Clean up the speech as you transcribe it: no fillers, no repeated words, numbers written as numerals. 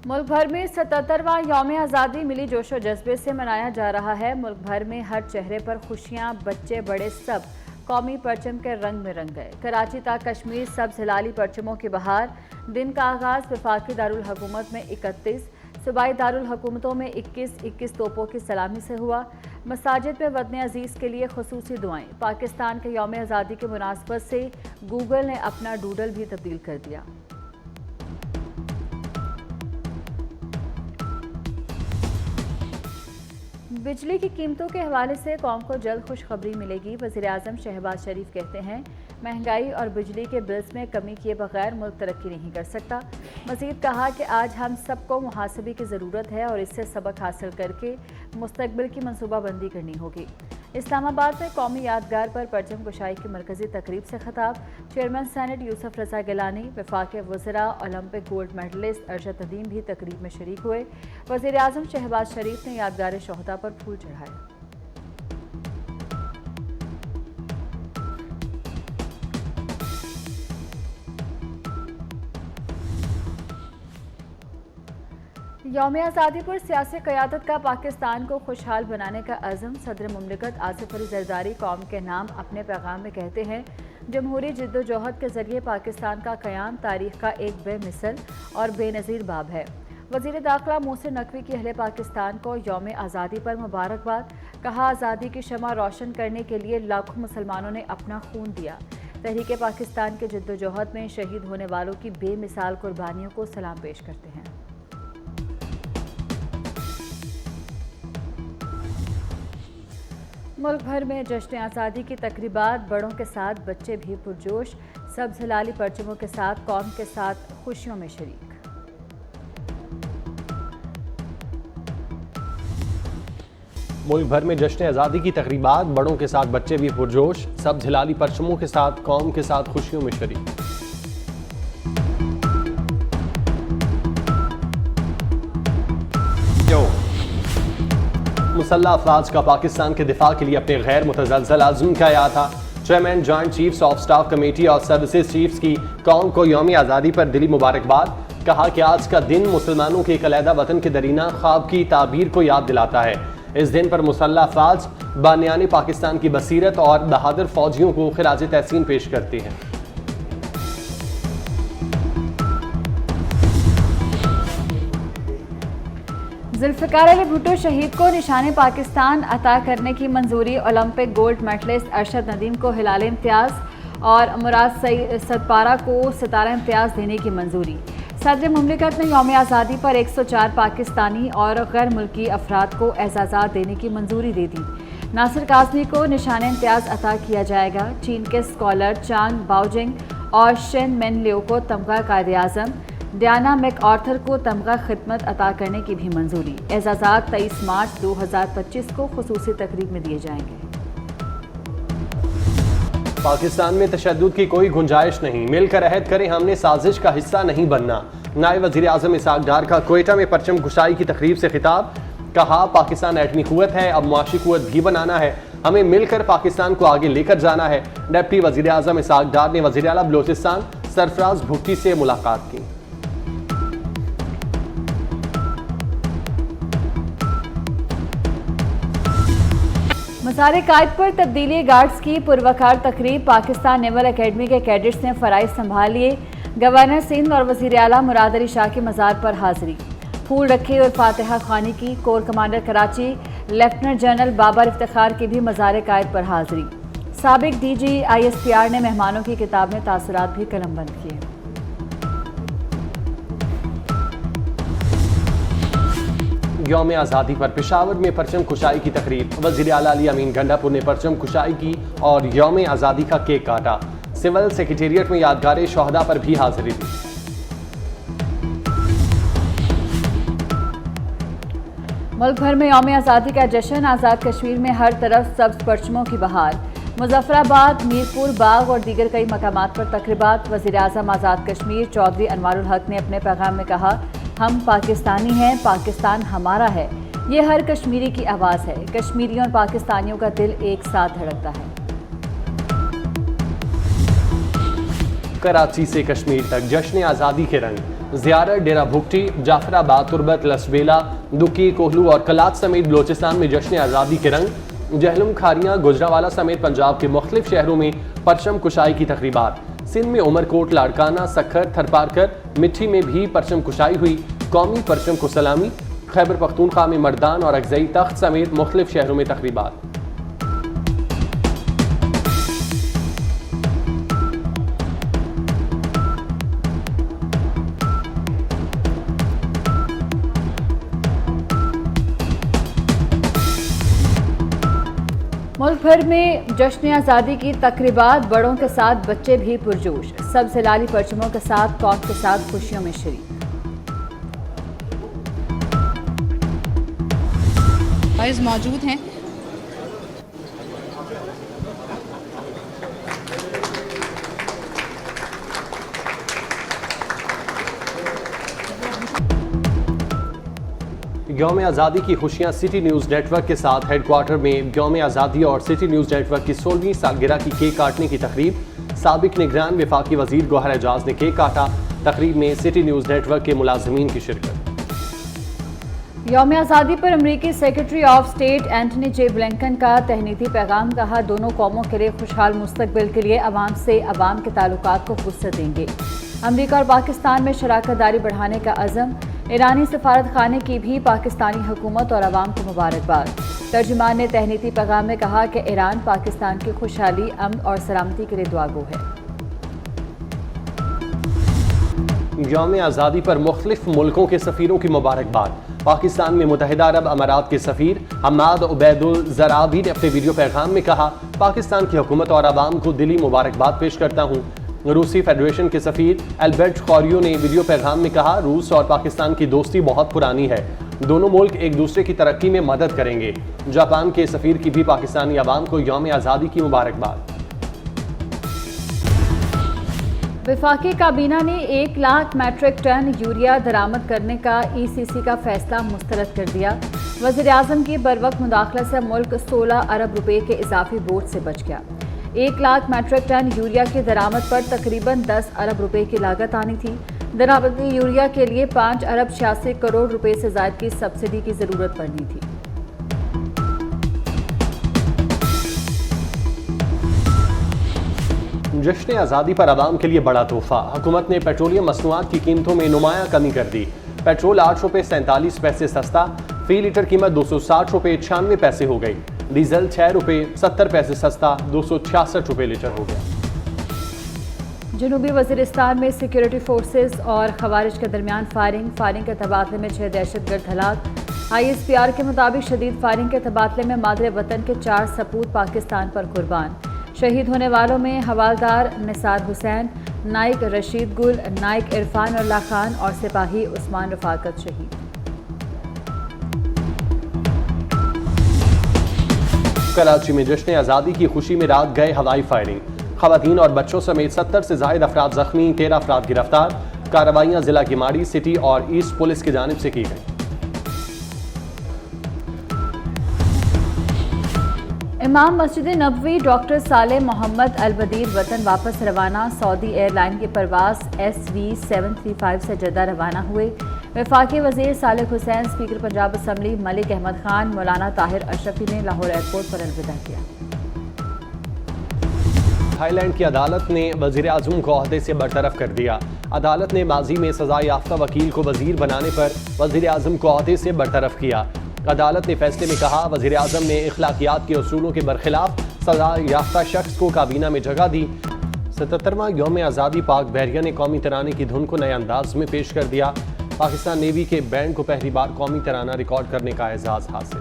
ملک بھر میں 77واں یوم آزادی ملی جوش و جذبے سے منایا جا رہا ہے۔ ملک بھر میں ہر چہرے پر خوشیاں، بچے بڑے سب قومی پرچم کے رنگ میں رنگ گئے۔ کراچی تا کشمیر سبز ہلالی پرچموں کی بہار۔ دن کا آغاز وفاقی دارالحکومت میں 31، صوبائی دارالحکومتوں میں 21 توپوں کی سلامی سے ہوا۔ مساجد میں وطن عزیز کے لیے خصوصی دعائیں۔ پاکستان کے یوم آزادی کی مناسبت سے گوگل نے اپنا ڈوڈل بھی تبدیل کر دیا۔ بجلی کی قیمتوں کے حوالے سے قوم کو جلد خوشخبری ملے گی۔ وزیراعظم شہباز شریف کہتے ہیں، مہنگائی اور بجلی کے بلز میں کمی کیے بغیر ملک ترقی نہیں کر سکتا۔ مزید کہا کہ آج ہم سب کو محاسبے کی ضرورت ہے اور اس سے سبق حاصل کر کے مستقبل کی منصوبہ بندی کرنی ہوگی۔ اسلام آباد میں قومی یادگار پر پرچم کشائی کی مرکزی تقریب سے خطاب۔ چیئرمین سینٹ یوسف رضا گیلانی، وفاقی وزراء، Olympic gold medallist Arshad Nadeem بھی تقریب میں شریک ہوئے۔ وزیراعظم شہباز شریف نے یادگار شہداء پر پھول چڑھائے۔ یوم آزادی پر سیاسی قیادت کا پاکستان کو خوشحال بنانے کا عزم۔ صدر مملکت آصف علی زرداری قوم کے نام اپنے پیغام میں کہتے ہیں، جمہوری جد و جہد کے ذریعے پاکستان کا قیام تاریخ کا ایک بے مثل اور بے نظیر باب ہے۔ وزیر داخلہ محسن نقوی کی اہل پاکستان کو یوم آزادی پر مبارکباد۔ کہا، آزادی کی شمع روشن کرنے کے لیے لاکھوں مسلمانوں نے اپنا خون دیا۔ تحریک پاکستان کے جد و جہد میں شہید ہونے والوں کی بے مثال قربانیوں کو سلام پیش کرتے ہیں۔ ملک بھر میں جشن آزادی کی تقریبات، بڑوں کے ساتھ بچے بھی پرجوش۔ سبز ہلالی پرچموں کے ساتھ قوم کے ساتھ خوشیوں میں شریک۔ ملک بھر میں جشن آزادی کی تقریبات، بڑوں کے ساتھ بچے بھی پرجوش۔ سبز ہلالی پرچموں کے ساتھ قوم کے ساتھ خوشیوں میں شریک۔ مسلح افواج کا پاکستان کے دفاع کے لیے اپنے غیر متزلزل عزم کا اعادہ تھا۔ Chairman joint chiefs of staff committee اور سروسز چیفز کی قوم کو یوم آزادی پر دلی مبارکباد۔ کہا کہ آج کا دن مسلمانوں کے ایک علیحدہ وطن کے درینہ خواب کی تعبیر کو یاد دلاتا ہے۔ اس دن پر مسلح افواج بانیان پاکستان کی بصیرت اور بہادر فوجیوں کو خراج تحسین پیش کرتی ہیں۔ ذوالفقار علی بھٹو شہید کو نشان پاکستان عطا کرنے کی منظوری۔ Olympic gold medallist Arshad Nadeem کو ہلال امتیاز اور مراد صدپارہ کو ستارہ امتیاز دینے کی منظوری۔ صدر مملکت نے یوم آزادی پر 104 پاکستانی اور غیر ملکی افراد کو اعزازات دینے کی منظوری دے دی۔ ناصر کاظمی کو نشان امتیاز عطا کیا جائے گا۔ چین کے اسکالر چانگ باؤجنگ اور شین مین لیو کو تمغہ Quaid Azam, Diana make Arthur کو تمغہ خدمت عطا کرنے کی بھی منظوری۔ اعزازات 23 مارچ 2025 کو خصوصی تقریب میں دیے جائیں گے۔ پاکستان میں تشدد کی کوئی گنجائش نہیں، مل کر عہد کریں ہم نے سازش کا حصہ نہیں بننا۔ نائب وزیر اعظم اسحاق ڈار کا کوئٹہ میں پرچم کشائی کی تقریب سے خطاب۔ کہا، پاکستان ایٹمی قوت ہے، اب معاشی قوت بھی بنانا ہے، ہمیں مل کر پاکستان کو آگے لے کر جانا ہے۔ ڈپٹی وزیر اعظم اسحاق ڈار نے وزیر اعلیٰ بلوچستان سرفراز بھٹی سے ملاقات کی۔ مزار قائد پر تبدیلی گارڈز کی پروقار تقریب۔ پاکستان نیول اکیڈمی کے کیڈٹس نے فرائض سنبھال لیے۔ گورنر سندھ اور وزیر اعلیٰ مراد علی شاہ کی مزار پر حاضری، پھول رکھے اور فاتحہ خوانی کی۔ Corps commander Karachi lieutenant general Babar Iftikhar کی بھی مزار قائد پر حاضری۔ سابق ڈی جی ISPR نے مہمانوں کی کتاب میں تاثرات بھی قلم بند کیے۔ یوم آزادی پر پشاور میں پرچم کشائی کی تقریب۔ وزیر اعلیٰ علی امین گنڈا پور نے پرچم کشائی کی اور یوم آزادی کا کیک کاٹا۔ سول سیکریٹریٹ میں یادگار شہداء پر بھی حاضری دی۔ ملک بھر میں یوم آزادی کا جشن۔ آزاد کشمیر میں ہر طرف سبز پرچموں کی بہار۔ مظفر آباد، میرپور باغ اور دیگر کئی مقامات پر تقریبات۔ وزیر اعظم آزاد کشمیر چودھری انوار الحق نے اپنے پیغام میں کہا، ہم پاکستانی ہیں، پاکستان ہمارا ہے، یہ ہر کشمیری کی آواز ہے۔ کشمیریوں اور پاکستانیوں کا دل ایک ساتھ دھڑکتا ہے۔ کراچی سے کشمیر تک جشن آزادی کے رنگ۔ زیارت ڈیرہ بھگٹی، جعفر آباد، تربت، لسبیلا، دکی، کوہلو اور کلات سمیت بلوچستان میں جشن آزادی کے رنگ، جہلم، کھاریاں، گجرانوالہ سمیت پنجاب کے مختلف شہروں میں پرچم کشائی کی تقریبات۔ سندھ میں عمرکوٹ، لاڑکانہ، سکھر، تھرپارکر، مٹھی میں بھی پرچم کشائی ہوئی، قومی پرچم کو سلامی۔ خیبر پختونخوا میں مردان اور اکزئی تخت سمیت مختلف شہروں میں تقریبات۔ ملک بھر میں جشن آزادی کی تقریبات، بڑوں کے ساتھ بچے بھی پرجوش، سبز ہلالی پرچموں کے ساتھ قوم کے ساتھ خوشیوں میں شریک۔ فائز موجود ہیں۔ یوم آزادی کی خوشیاں سٹی نیوز نیٹ ورک کے ساتھ ہیڈ کوارٹر میں یوم آزادی اور سٹی نیوز نیٹ ورک کی 16ویں سالگرہ کی کیک کاٹنے کی تقریب۔ سابق نگران وفاقی وزیر گوہر اعجاز نے کیک کاٹا۔ تقریب میں سٹی نیوز نیٹ ورک کے ملازمین کی شرکت۔ یوم آزادی پر امریکی secretary of state Antony J Blinken کا تہنیتی پیغام، کہا دونوں قوموں کے لیے خوشحال مستقبل کے لیے عوام سے عوام کے تعلقات کو وسعت دیں گے۔ امریکہ اور پاکستان میں شراکت داری بڑھانے کا عزم۔ ایرانی سفارت خانے کی بھی پاکستانی حکومت اور عوام کو مبارکباد۔ ترجمان نے تہنیتی پیغام میں کہا کہ ایران پاکستان کی خوشحالی، امن اور سلامتی کے لیے دعاگو ہے۔ یوم آزادی پر مختلف ملکوں کے سفیروں کی مبارکباد۔ پاکستان میں متحدہ عرب امارات کے سفیر حماد عبید الزرابی نے اپنے ویڈیو پیغام میں کہا، پاکستان کی حکومت اور عوام کو دلی مبارکباد پیش کرتا ہوں۔ روسی فیڈریشن کے سفیر البرٹ خوریو نے ویڈیو پیغام میں کہا، روس اور پاکستان کی دوستی بہت پرانی ہے، دونوں ملک ایک دوسرے کی ترقی میں مدد کریں گے۔ جاپان کے سفیر کی بھی پاکستانی عوام کو یوم آزادی کی مبارکباد۔ وفاقی کابینہ نے 1 لاکھ میٹرک ٹن یوریا درآمد کرنے کا ای سی سی کا فیصلہ مسترد کر دیا۔ وزیر اعظم کی بروقت مداخلت سے ملک 16 ارب روپے کے اضافی بوجھ سے بچ گیا۔ 1 لاکھ میٹرک ٹن یوریا کی درآمد پر تقریباً 10 ارب روپے کی لاگت آنی تھی۔ درآمدی یوریا کے لیے 5 ارب 86 کروڑ روپے سے زائد کی سبسڈی کی ضرورت پڑنی تھی۔ جشن آزادی پر عوام کے لیے بڑا تحفہ۔ حکومت نے پیٹرولیم مصنوعات کی قیمتوں میں نمایاں کمی کر دی۔ پیٹرول 8 روپے 47 پیسے سستا، فی لیٹر قیمت 260 روپے 96 پیسے ہو گئی۔ ڈیزل 6 روپے 70 پیسے سستا، 266 روپے لیٹر ہو گیا۔ جنوبی وزیرستان میں سیکیورٹی فورسز اور خوارج کے درمیان فائرنگ کے تبادلے میں 6 دہشت گرد ہلاک۔ ISPR کے مطابق شدید فائرنگ کے تبادلے میں مادر وطن کے 4 سپوت پاکستان پر قربان۔ شہید ہونے والوں میں حوالدار نثار حسین، نائک رشید گل، نائک عرفان اللہ خان اور سپاہی عثمان رفاقت شہید۔ کراچی میں جشن آزادی کی خوشی میں رات گئے ہوائی فائرنگ، خواتین اور بچوں سمیت 70 سے زائد افراد زخمی، 13 افراد گرفتار۔ کارروائیاں ضلع گماڑی، سٹی اور ایسٹ پولیس کی جانب سے کی گئیں۔ امام مسجد نبوی ڈاکٹر صالح محمد البدیر وطن واپس روانہ۔ سعودی ایئر لائن کی پرواز SV 735 سے جدہ روانہ ہوئے۔ وفاقی وزیر صالح حسین، اسپیکر پنجاب اسمبلی ملک احمد خان، مولانا طاہر اشرفی نے لاہور ایئرپورٹ پر الوداع کیا۔ تھائی لینڈ کی عدالت نے وزیر اعظم کو عہدے سے برطرف کر دیا۔ عدالت نے ماضی میں سزا یافتہ وکیل کو وزیر بنانے پر وزیر اعظم کو عہدے سے برطرف کیا۔ عدالت نے فیصلے میں کہا، وزیر اعظم نے اخلاقیات کے اصولوں کے برخلاف سزا یافتہ شخص کو کابینہ میں جگہ دی۔ 77واں یوم آزادی پاک بحریہ نے قومی ترانے کی دھن کو نئے انداز میں پیش کر دیا۔ پاکستان نیوی کے بینڈ کو پہلی بار قومی ترانہ ریکارڈ کرنے کا اعزاز حاصل۔